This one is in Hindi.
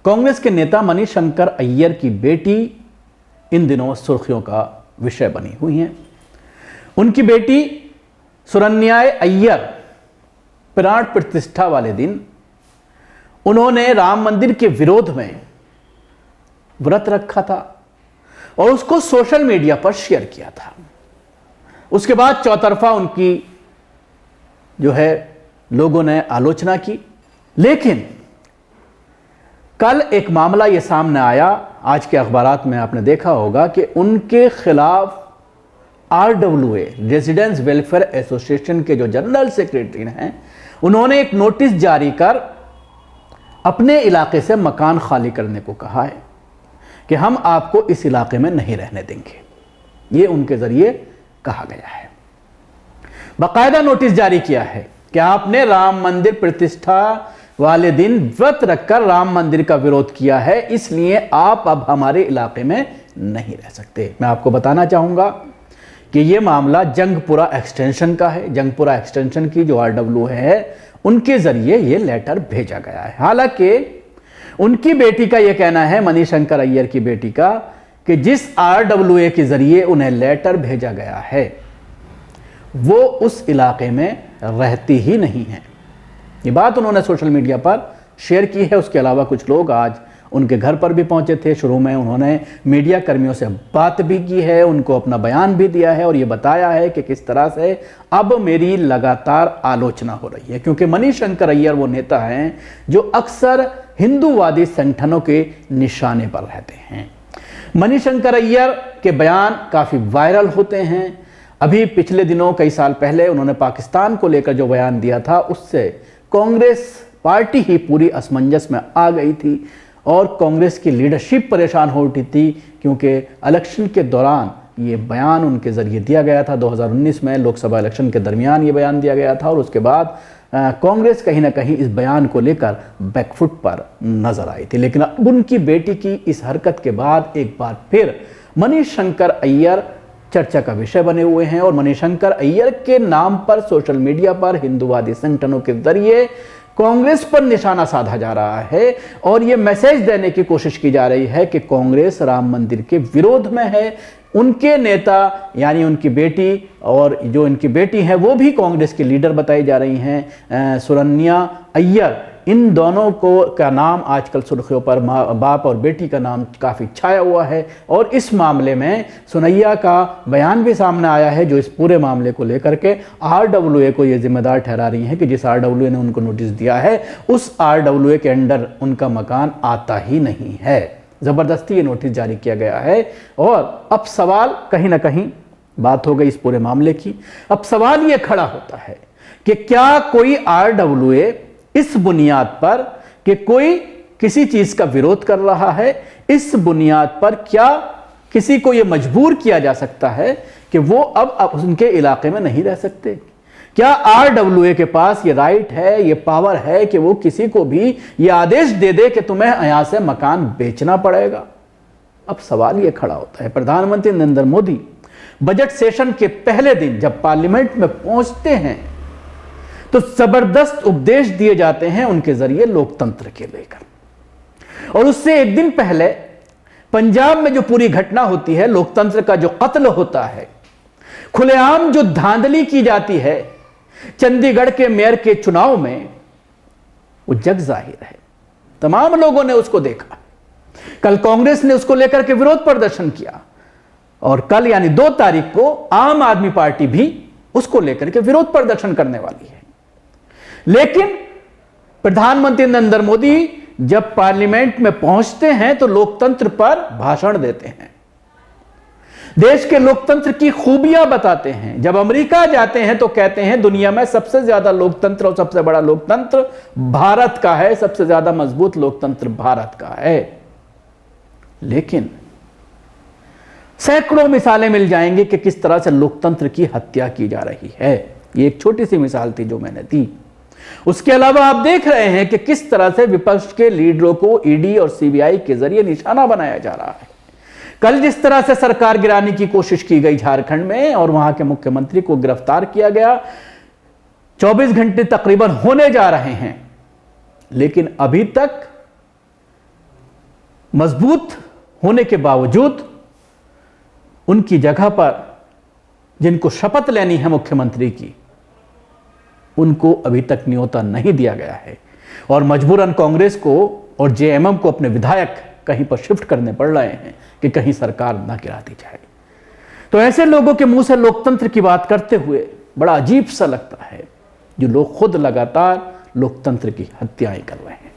कांग्रेस के नेता मणिशंकर अय्यर की बेटी इन दिनों सुर्खियों का विषय बनी हुई हैं। उनकी बेटी सुरन्या अय्यर प्राण प्रतिष्ठा वाले दिन उन्होंने राम मंदिर के विरोध में व्रत रखा था और उसको सोशल मीडिया पर शेयर किया था। उसके बाद चौतरफा उनकी जो है लोगों ने आलोचना की, लेकिन कल एक मामला यह सामने आया, आज के अखबारात में आपने देखा होगा कि उनके खिलाफ RWA रेजिडेंस वेलफेयर एसोसिएशन के जो जनरल सेक्रेटरी हैं, उन्होंने एक नोटिस जारी कर अपने इलाके से मकान खाली करने को कहा है कि हम आपको इस इलाके में नहीं रहने देंगे। ये उनके जरिए कहा गया है। बाकायदा नोटिस जारी किया है कि आपने राम मंदिर प्रतिष्ठा वाले दिन व्रत रखकर राम मंदिर का विरोध किया है, इसलिए आप अब हमारे इलाके में नहीं रह सकते। मैं आपको बताना चाहूंगा कि यह मामला जंगपुरा एक्सटेंशन का है। जंगपुरा एक्सटेंशन की जो RWA है, उनके जरिए यह लेटर भेजा गया है। हालांकि उनकी बेटी का यह कहना है, मणिशंकर अय्यर की बेटी का, कि जिस RWA के जरिए उन्हें लेटर भेजा गया है वो उस इलाके में रहती ही नहीं है। ये बात उन्होंने सोशल मीडिया पर शेयर की है। उसके अलावा कुछ लोग आज उनके घर पर भी पहुंचे थे। शुरू में उन्होंने मीडिया कर्मियों से बात भी की है, उनको अपना बयान भी दिया है और ये बताया है कि किस तरह से अब मेरी लगातार आलोचना हो रही है, क्योंकि मणिशंकर अय्यर वो नेता हैं जो अक्सर हिंदूवादी संगठनों के निशाने पर रहते हैं। मणिशंकर अय्यर के बयान काफ़ी वायरल होते हैं। अभी पिछले दिनों कई साल पहले उन्होंने पाकिस्तान को लेकर जो बयान दिया था, उससे कांग्रेस पार्टी ही पूरी असमंजस में आ गई थी और कांग्रेस की लीडरशिप परेशान हो उठी थी, क्योंकि इलेक्शन के दौरान ये बयान उनके ज़रिए दिया गया था। 2019 में लोकसभा इलेक्शन के दरमियान ये बयान दिया गया था और उसके बाद कांग्रेस कहीं ना कहीं इस बयान को लेकर बैकफुट पर नजर आई थी। लेकिन अब उनकी बेटी की इस हरकत के बाद एक बार फिर मणिशंकर अय्यर चर्चा का विषय बने हुए हैं और मणिशंकर अय्यर के नाम पर सोशल मीडिया पर हिंदूवादी संगठनों के जरिए कांग्रेस पर निशाना साधा जा रहा है और यह मैसेज देने की कोशिश की जा रही है कि कांग्रेस राम मंदिर के विरोध में है। उनके नेता यानी उनकी बेटी और जो इनकी बेटी है वो भी कांग्रेस की लीडर बताई जा रही हैं, सुरन्या अय्यर। इन दोनों को का नाम आजकल सुर्खियों पर बाप और बेटी का नाम काफ़ी छाया हुआ है और इस मामले में सुनैया का बयान भी सामने आया है, जो इस पूरे मामले को लेकर के RWA को ये जिम्मेदार ठहरा रही हैं कि जिस RWA ने उनको नोटिस दिया है उस RWA के अंडर उनका मकान आता ही नहीं है। ज़बरदस्ती ये नोटिस जारी किया गया है और अब सवाल कहीं ना कहीं बात हो गई इस पूरे मामले की। अब सवाल ये खड़ा होता है कि क्या कोई RWA इस बुनियाद पर कि कोई किसी चीज का विरोध कर रहा है, इस बुनियाद पर क्या किसी को यह मजबूर किया जा सकता है कि वो अब उनके इलाके में नहीं रह सकते? क्या RWA के पास ये राइट है, ये पावर है कि वो किसी को भी ये आदेश दे दे कि तुम्हें यहां से मकान बेचना पड़ेगा? अब सवाल ये खड़ा होता है। प्रधानमंत्री नरेंद्र मोदी बजट सेशन के पहले दिन जब पार्लियामेंट में पहुंचते हैं तो जबरदस्त उपदेश दिए जाते हैं उनके जरिए लोकतंत्र के लेकर। और उससे एक दिन पहले पंजाब में जो पूरी घटना होती है, लोकतंत्र का जो कत्ल होता है, खुलेआम जो धांधली की जाती है चंडीगढ़ के मेयर के चुनाव में, वो जग जाहिर है। तमाम लोगों ने उसको देखा। कल कांग्रेस ने उसको लेकर के विरोध प्रदर्शन किया और कल यानी 2 तारीख को आम आदमी पार्टी भी उसको लेकर के विरोध प्रदर्शन करने वाली है। लेकिन प्रधानमंत्री नरेंद्र मोदी जब पार्लियामेंट में पहुंचते हैं तो लोकतंत्र पर भाषण देते हैं, देश के लोकतंत्र की खूबियां बताते हैं। जब अमेरिका जाते हैं तो कहते हैं दुनिया में सबसे ज्यादा लोकतंत्र और सबसे बड़ा लोकतंत्र भारत का है, सबसे ज्यादा मजबूत लोकतंत्र भारत का है। लेकिन सैकड़ों मिसालें मिल जाएंगी कि किस तरह से लोकतंत्र की हत्या की जा रही है। ये एक छोटी सी मिसाल थी जो मैंने दी। उसके अलावा आप देख रहे हैं कि किस तरह से विपक्ष के लीडरों को ED और CBI के जरिए निशाना बनाया जा रहा है। कल जिस तरह से सरकार गिराने की कोशिश की गई झारखंड में और वहां के मुख्यमंत्री को गिरफ्तार किया गया, 24 घंटे तकरीबन होने जा रहे हैं, लेकिन अभी तक मजबूत होने के बावजूद उनकी जगह पर जिनको शपथ लेनी है मुख्यमंत्री की, उनको अभी तक न्योता नहीं दिया गया है और मजबूरन कांग्रेस को और जेएमएम को अपने विधायक कहीं पर शिफ्ट करने पड़ रहे हैं कि कहीं सरकार ना गिरा दी जाए। तो ऐसे लोगों के मुंह से लोकतंत्र की बात करते हुए बड़ा अजीब सा लगता है, जो लोग खुद लगातार लोकतंत्र की हत्याएं कर रहे हैं।